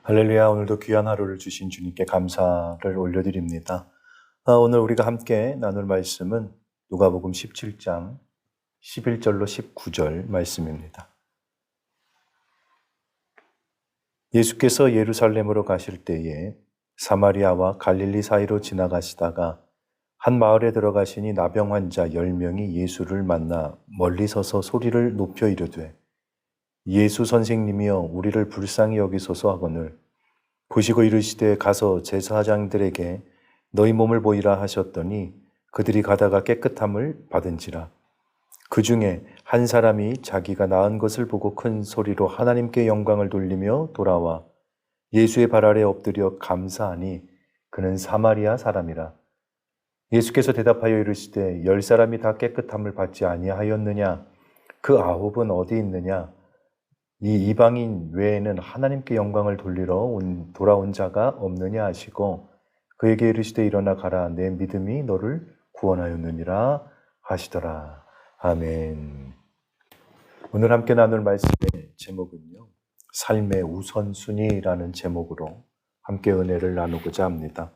할렐루야. 오늘도 귀한 하루를 주신 주님께 감사를 올려드립니다. 오늘 우리가 함께 나눌 말씀은 누가복음 17장 11절로 19절 말씀입니다. 예수께서 예루살렘으로 가실 때에 사마리아와 갈릴리 사이로 지나가시다가 한 마을에 들어가시니 나병 환자 10명이 예수를 만나 멀리 서서 소리를 높여 이르되 예수 선생님이여 우리를 불쌍히 여기소서 하거늘 보시고 이르시되 가서 제사장들에게 너희 몸을 보이라 하셨더니 그들이 가다가 깨끗함을 받은지라. 그 중에 한 사람이 자기가 나은 것을 보고 큰 소리로 하나님께 영광을 돌리며 돌아와 예수의 발 아래 엎드려 감사하니 그는 사마리아 사람이라. 예수께서 대답하여 이르시되 10사람이 다 깨끗함을 받지 아니하였느냐? 그 9은 어디 있느냐? 이 이방인 외에는 하나님께 영광을 돌리러 돌아온 자가 없느냐 하시고 그에게 이르시되 일어나 가라 내 믿음이 너를 구원하였느니라 하시더라. 아멘. 오늘 함께 나눌 말씀의 제목은요, 삶의 우선순위라는 제목으로 함께 은혜를 나누고자 합니다.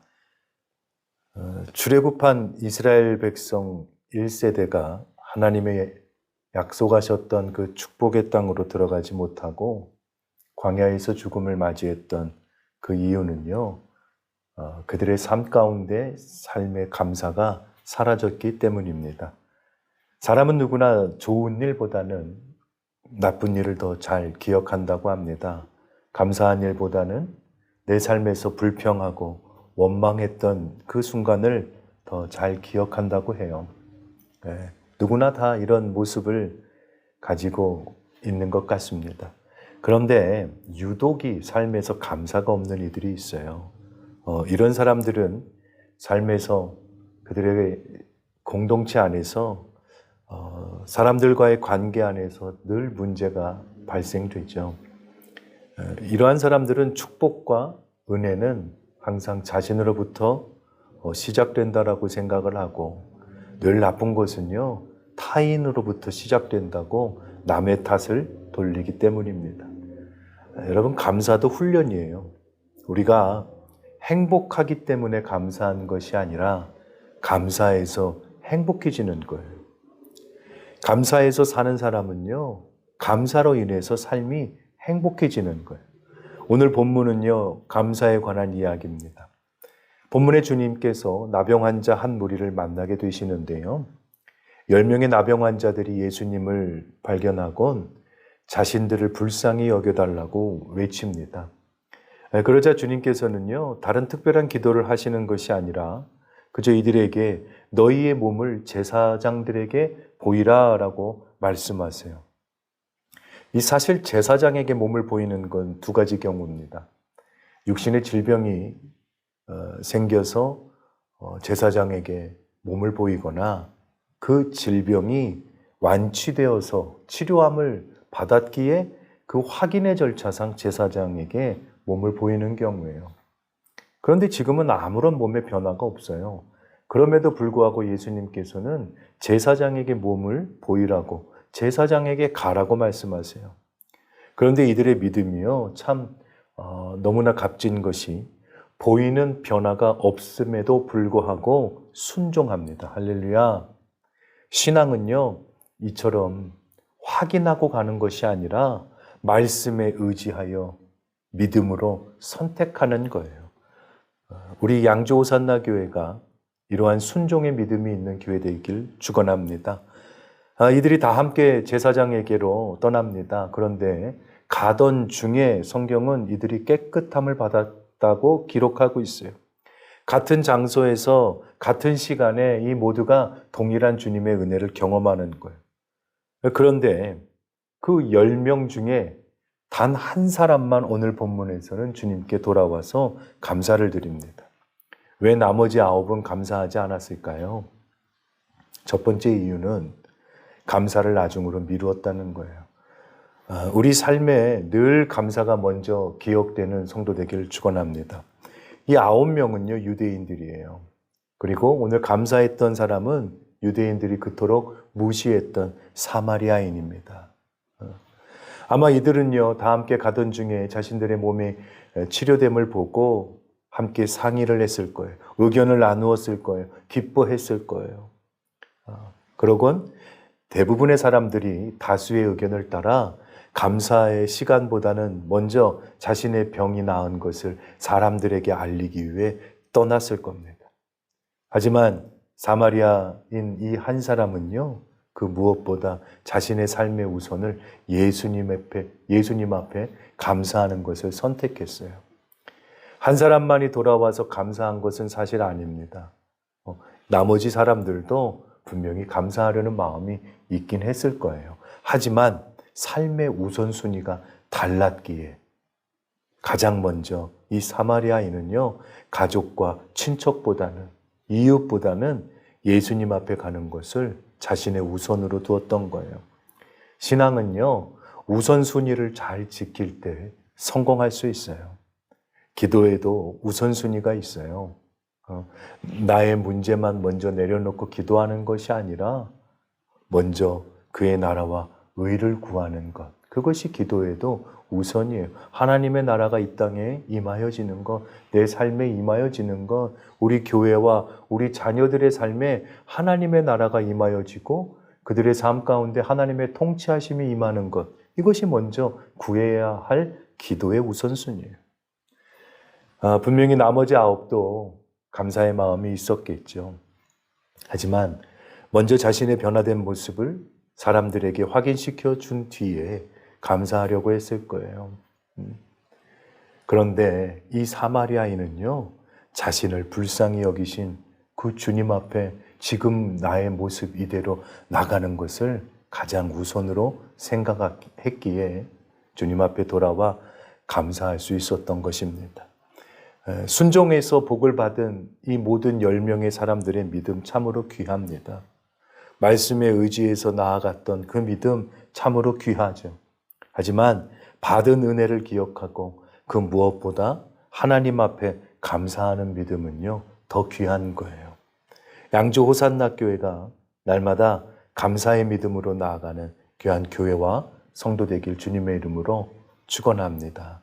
출애굽한 이스라엘 백성 1세대가 하나님의 약속하셨던 그 축복의 땅으로 들어가지 못하고 광야에서 죽음을 맞이했던 그 이유는요, 그들의 삶 가운데 삶의 감사가 사라졌기 때문입니다. 사람은 누구나 좋은 일보다는 나쁜 일을 더 잘 기억한다고 합니다. 감사한 일보다는 내 삶에서 불평하고 원망했던 그 순간을 더 잘 기억한다고 해요. 네. 누구나 다 이런 모습을 가지고 있는 것 같습니다. 그런데 유독이 삶에서 감사가 없는 이들이 있어요. 이런 사람들은 삶에서 그들의 공동체 안에서 사람들과의 관계 안에서 늘 문제가 발생되죠. 이러한 사람들은 축복과 은혜는 항상 자신으로부터 시작된다라고 생각을 하고 늘 나쁜 것은요, 타인으로부터 시작된다고 남의 탓을 돌리기 때문입니다. 여러분, 감사도 훈련이에요. 우리가 행복하기 때문에 감사한 것이 아니라 감사해서 행복해지는 거예요. 감사해서 사는 사람은요, 감사로 인해서 삶이 행복해지는 거예요. 오늘 본문은요, 감사에 관한 이야기입니다. 본문의 주님께서 나병 환자 한 무리를 만나게 되시는데요. 10명의 나병 환자들이 예수님을 발견하곤 자신들을 불쌍히 여겨달라고 외칩니다. 그러자 주님께서는요, 다른 특별한 기도를 하시는 것이 아니라 그저 이들에게 너희의 몸을 제사장들에게 보이라 라고 말씀하세요. 이 사실 제사장에게 몸을 보이는 건 두 가지 경우입니다. 육신의 질병이 생겨서 제사장에게 몸을 보이거나 그 질병이 완치되어서 치료함을 받았기에 그 확인의 절차상 제사장에게 몸을 보이는 경우예요. 그런데 지금은 아무런 몸의 변화가 없어요. 그럼에도 불구하고 예수님께서는 제사장에게 몸을 보이라고, 제사장에게 가라고 말씀하세요. 그런데 이들의 믿음이요, 참 너무나 값진 것이 보이는 변화가 없음에도 불구하고 순종합니다. 할렐루야. 신앙은요, 이처럼 확인하고 가는 것이 아니라 말씀에 의지하여 믿음으로 선택하는 거예요. 우리 양주 오산나 교회가 이러한 순종의 믿음이 있는 교회 되길 축원합니다. 이들이 다 함께 제사장에게로 떠납니다. 그런데 가던 중에 성경은 이들이 깨끗함을 받았다고 기록하고 있어요. 같은 장소에서 같은 시간에 이 모두가 동일한 주님의 은혜를 경험하는 거예요. 그런데 그 10명 중에 단 한 사람만 오늘 본문에서는 주님께 돌아와서 감사를 드립니다. 왜 나머지 9은 감사하지 않았을까요? 첫 번째 이유는 감사를 나중으로 미루었다는 거예요. 우리 삶에 늘 감사가 먼저 기억되는 성도 되기를 축원합니다. 이 9명은요, 유대인들이에요. 그리고 오늘 감사했던 사람은 유대인들이 그토록 무시했던 사마리아인입니다. 아마 이들은요, 다 함께 가던 중에 자신들의 몸에 치료됨을 보고 함께 상의를 했을 거예요. 의견을 나누었을 거예요. 기뻐했을 거예요. 그러곤 대부분의 사람들이 다수의 의견을 따라 감사의 시간보다는 먼저 자신의 병이 나은 것을 사람들에게 알리기 위해 떠났을 겁니다. 하지만 사마리아인 이 한 사람은요, 그 무엇보다 자신의 삶의 우선을 예수님 앞에 감사하는 것을 선택했어요. 한 사람만이 돌아와서 감사한 것은 사실 아닙니다. 나머지 사람들도 분명히 감사하려는 마음이 있긴 했을 거예요. 하지만 삶의 우선순위가 달랐기에 가장 먼저 이 사마리아인은요, 가족과 친척보다는, 이웃보다는 예수님 앞에 가는 것을 자신의 우선으로 두었던 거예요. 신앙은요, 우선순위를 잘 지킬 때 성공할 수 있어요. 기도에도 우선순위가 있어요. 나의 문제만 먼저 내려놓고 기도하는 것이 아니라 먼저 그의 나라와 의를 구하는 것. 그것이 기도에도 우선이에요. 하나님의 나라가 이 땅에 임하여지는 것, 내 삶에 임하여지는 것, 우리 교회와 우리 자녀들의 삶에 하나님의 나라가 임하여지고 그들의 삶 가운데 하나님의 통치하심이 임하는 것. 이것이 먼저 구해야 할 기도의 우선순위예요. 분명히 나머지 9도 감사의 마음이 있었겠죠. 하지만 먼저 자신의 변화된 모습을 사람들에게 확인시켜 준 뒤에 감사하려고 했을 거예요. 그런데 이 사마리아인은요, 자신을 불쌍히 여기신 그 주님 앞에 지금 나의 모습 이대로 나가는 것을 가장 우선으로 생각했기에 주님 앞에 돌아와 감사할 수 있었던 것입니다. 순종해서 복을 받은 이 모든 10명의 사람들의 믿음 참으로 귀합니다. 말씀에 의지해서 나아갔던 그 믿음 참으로 귀하죠. 하지만 받은 은혜를 기억하고 그 무엇보다 하나님 앞에 감사하는 믿음은요, 더 귀한 거예요. 양주 호산나 교회가 날마다 감사의 믿음으로 나아가는 귀한 교회와 성도 되길 주님의 이름으로 축원합니다.